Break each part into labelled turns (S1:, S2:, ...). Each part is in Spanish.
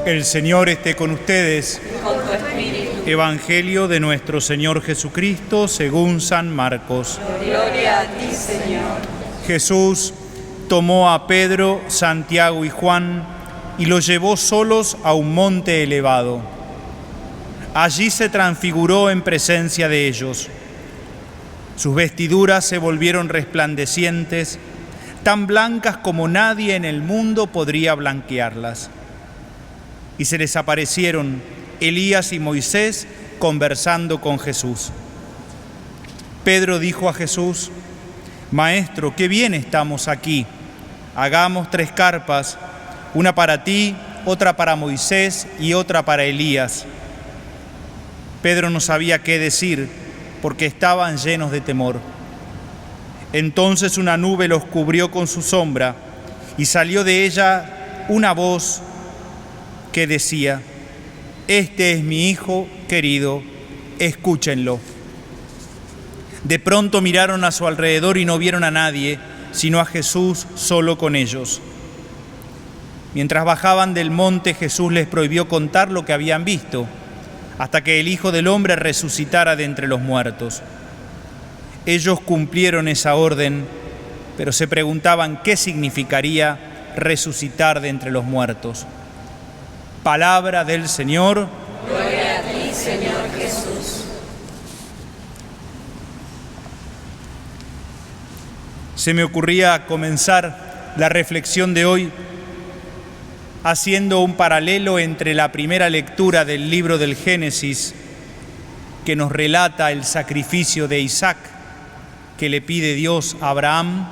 S1: El Señor esté con ustedes.
S2: Y con tu espíritu.
S1: Evangelio de nuestro Señor Jesucristo según San Marcos.
S2: Gloria a ti, Señor.
S1: Jesús tomó a Pedro, Santiago y Juan y los llevó solos a un monte elevado. Allí se transfiguró en presencia de ellos. Sus vestiduras se volvieron resplandecientes, tan blancas como nadie en el mundo podría blanquearlas. Y se les aparecieron Elías y Moisés conversando con Jesús. Pedro dijo a Jesús: Maestro, qué bien estamos aquí. Hagamos 3 carpas, una para ti, otra para Moisés y otra para Elías. Pedro no sabía qué decir porque estaban llenos de temor. Entonces una nube los cubrió con su sombra y salió de ella una voz que decía: Este es mi Hijo querido, escúchenlo. De pronto miraron a su alrededor y no vieron a nadie, sino a Jesús solo con ellos. Mientras bajaban del monte, Jesús les prohibió contar lo que habían visto, hasta que el Hijo del Hombre resucitara de entre los muertos. Ellos cumplieron esa orden, pero se preguntaban qué significaría resucitar de entre los muertos. Palabra del Señor.
S2: Gloria a ti, Señor Jesús.
S1: Se me ocurría comenzar la reflexión de hoy haciendo un paralelo entre la primera lectura del libro del Génesis, que nos relata el sacrificio de Isaac que le pide Dios a Abraham,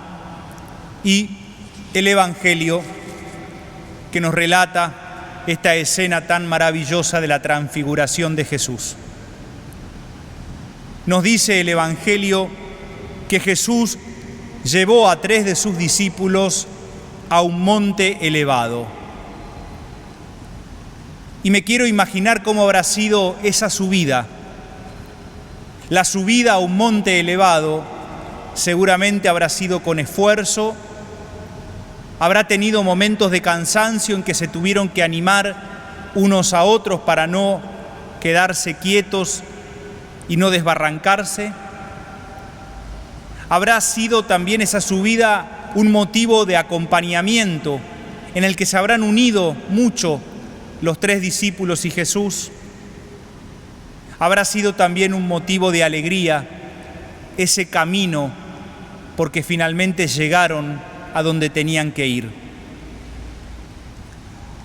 S1: y el Evangelio que nos relata esta escena tan maravillosa de la transfiguración de Jesús. Nos dice el Evangelio que Jesús llevó a 3 de sus discípulos a un monte elevado. Y me quiero imaginar cómo habrá sido esa subida. La subida a un monte elevado seguramente habrá sido con esfuerzo, habrá tenido momentos de cansancio en que se tuvieron que animar unos a otros para no quedarse quietos y no desbarrancarse. Habrá sido también esa subida un motivo de acompañamiento en el que se habrán unido mucho los 3 discípulos y Jesús. Habrá sido también un motivo de alegría ese camino, porque finalmente llegaron a donde tenían que ir.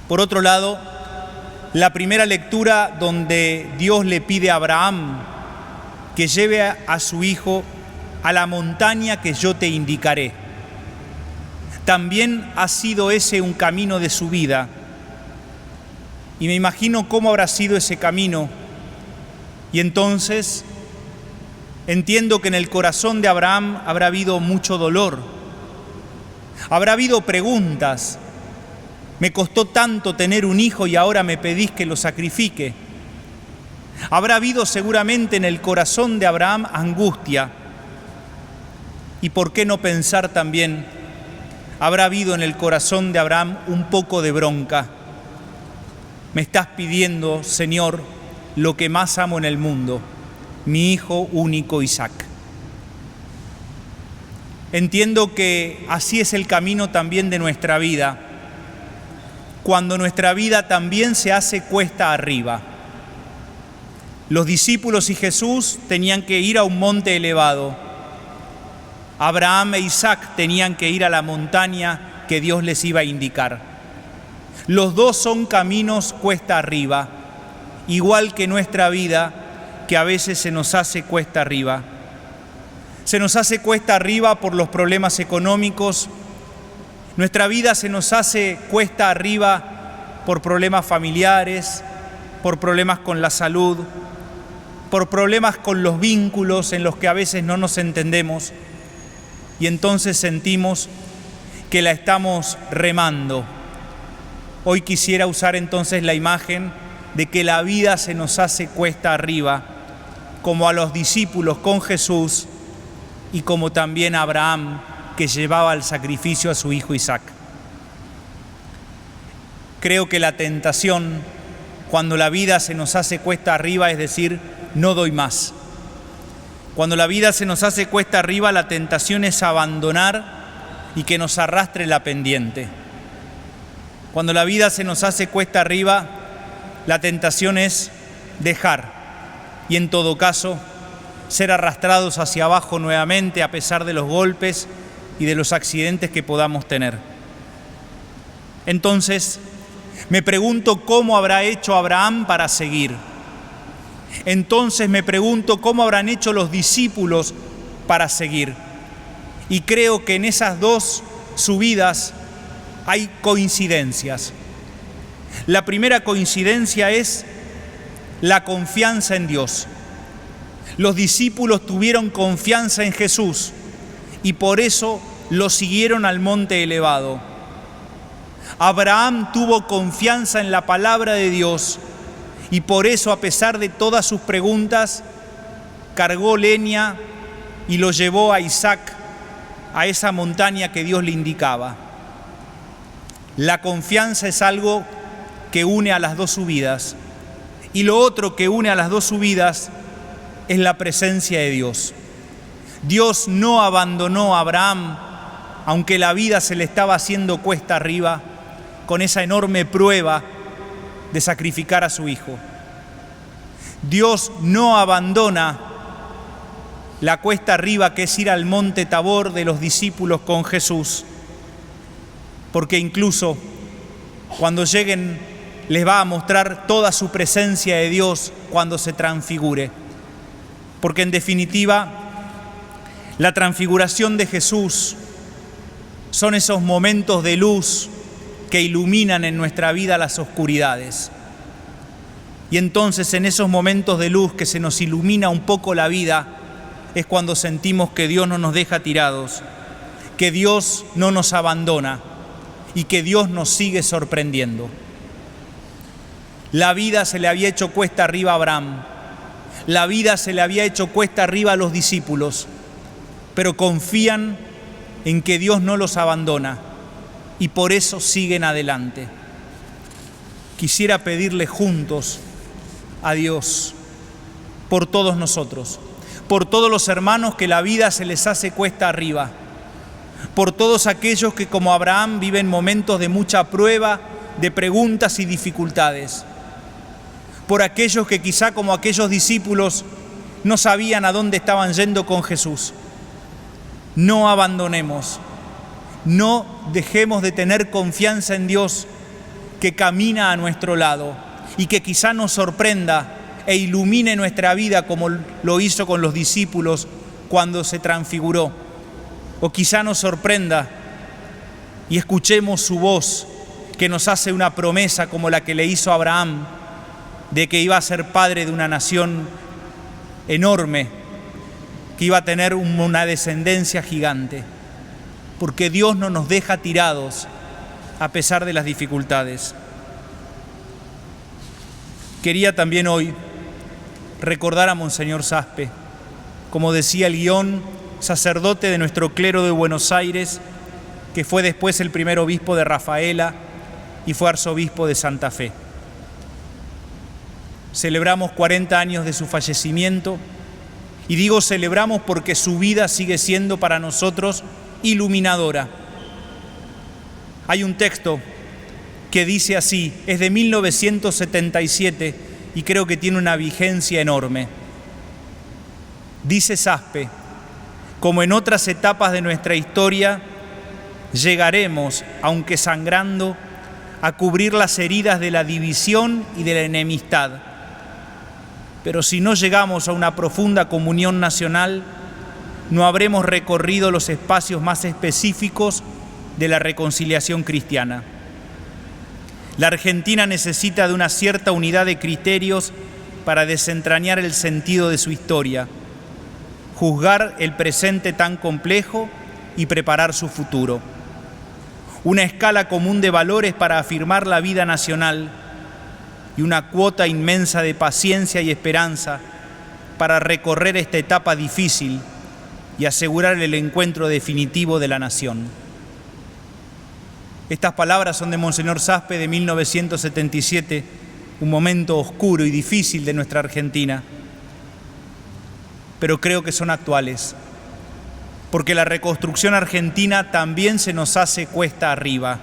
S1: Por otro lado, la primera lectura donde Dios le pide a Abraham que lleve a su hijo a la montaña que yo te indicaré. También ha sido ese un camino de su vida. Y me imagino cómo habrá sido ese camino. Y entonces entiendo que en el corazón de Abraham habrá habido mucho dolor. Habrá habido preguntas. Me costó tanto tener un hijo y ahora me pedís que lo sacrifique. Habrá habido seguramente en el corazón de Abraham angustia. Y por qué no pensar también, habrá habido en el corazón de Abraham un poco de bronca. Me estás pidiendo, Señor, lo que más amo en el mundo, mi hijo único Isaac. Entiendo que así es el camino también de nuestra vida, cuando nuestra vida también se hace cuesta arriba. Los discípulos y Jesús tenían que ir a un monte elevado. Abraham e Isaac tenían que ir a la montaña que Dios les iba a indicar. Los dos son caminos cuesta arriba, igual que nuestra vida, que a veces se nos hace cuesta arriba. Se nos hace cuesta arriba por los problemas económicos. Nuestra vida se nos hace cuesta arriba por problemas familiares, por problemas con la salud, por problemas con los vínculos en los que a veces no nos entendemos. Y entonces sentimos que la estamos remando. Hoy quisiera usar entonces la imagen de que la vida se nos hace cuesta arriba, como a los discípulos con Jesús y como también a Abraham, que llevaba al sacrificio a su hijo Isaac. Creo que la tentación, cuando la vida se nos hace cuesta arriba, es decir, no doy más. Cuando la vida se nos hace cuesta arriba, la tentación es abandonar y que nos arrastre la pendiente. Cuando la vida se nos hace cuesta arriba, la tentación es dejar y, en todo caso, ser arrastrados hacia abajo nuevamente a pesar de los golpes y de los accidentes que podamos tener. Entonces, me pregunto cómo habrá hecho Abraham para seguir. Entonces me pregunto cómo habrán hecho los discípulos para seguir. Y creo que en esas dos subidas hay coincidencias. La primera coincidencia es la confianza en Dios. Los discípulos tuvieron confianza en Jesús y por eso lo siguieron al monte elevado. Abraham tuvo confianza en la palabra de Dios y por eso, a pesar de todas sus preguntas, cargó leña y lo llevó a Isaac a esa montaña que Dios le indicaba. La confianza es algo que une a las dos subidas. Y lo otro que une a las dos subidas es la presencia de Dios. Dios no abandonó a Abraham, aunque la vida se le estaba haciendo cuesta arriba, con esa enorme prueba de sacrificar a su hijo. Dios no abandona la cuesta arriba que es ir al monte Tabor de los discípulos con Jesús, porque incluso cuando lleguen les va a mostrar toda su presencia de Dios cuando se transfigure, porque en definitiva la transfiguración de Jesús son esos momentos de luz que iluminan en nuestra vida las oscuridades. Y entonces en esos momentos de luz que se nos ilumina un poco la vida, es cuando sentimos que Dios no nos deja tirados, que Dios no nos abandona y que Dios nos sigue sorprendiendo. La vida se le había hecho cuesta arriba a Abraham, la vida se le había hecho cuesta arriba a los discípulos, pero confían en que Dios no los abandona y por eso siguen adelante. Quisiera pedirle juntos a Dios por todos nosotros, por todos los hermanos que la vida se les hace cuesta arriba, por todos aquellos que como Abraham viven momentos de mucha prueba, de preguntas y dificultades, por aquellos que quizá como aquellos discípulos no sabían a dónde estaban yendo con Jesús. No abandonemos, no dejemos de tener confianza en Dios que camina a nuestro lado y que quizá nos sorprenda e ilumine nuestra vida como lo hizo con los discípulos cuando se transfiguró. O quizá nos sorprenda y escuchemos su voz que nos hace una promesa como la que le hizo a Abraham de que iba a ser padre de una nación enorme, que iba a tener una descendencia gigante, porque Dios no nos deja tirados a pesar de las dificultades. Quería también hoy recordar a Monseñor Saspe, como decía el guión, sacerdote de nuestro clero de Buenos Aires, que fue después el primer obispo de Rafaela y fue arzobispo de Santa Fe. Celebramos 40 años de su fallecimiento y digo celebramos porque su vida sigue siendo para nosotros iluminadora. Hay un texto que dice así, es de 1977 y creo que tiene una vigencia enorme. Dice Saspe, como en otras etapas de nuestra historia, llegaremos, aunque sangrando, a cubrir las heridas de la división y de la enemistad. Pero si no llegamos a una profunda comunión nacional, no habremos recorrido los espacios más específicos de la reconciliación cristiana. La Argentina necesita de una cierta unidad de criterios para desentrañar el sentido de su historia, juzgar el presente tan complejo y preparar su futuro. Una escala común de valores para afirmar la vida nacional y una cuota inmensa de paciencia y esperanza para recorrer esta etapa difícil y asegurar el encuentro definitivo de la nación. Estas palabras son de Monseñor Saspe de 1977, un momento oscuro y difícil de nuestra Argentina, pero creo que son actuales, porque la reconstrucción argentina también se nos hace cuesta arriba,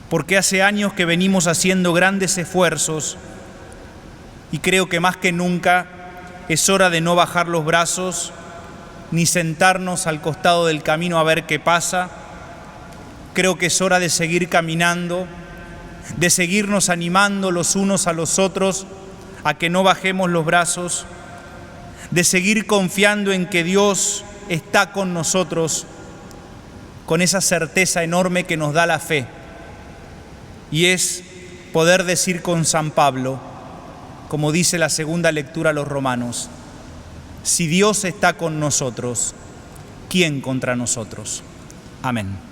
S1: porque hace años que venimos haciendo grandes esfuerzos y creo que más que nunca es hora de no bajar los brazos ni sentarnos al costado del camino a ver qué pasa. Creo que es hora de seguir caminando, de seguirnos animando los unos a los otros a que no bajemos los brazos, de seguir confiando en que Dios está con nosotros, con esa certeza enorme que nos da la fe. Y es poder decir con San Pablo, como dice la segunda lectura a los Romanos: si Dios está con nosotros, ¿quién contra nosotros? Amén.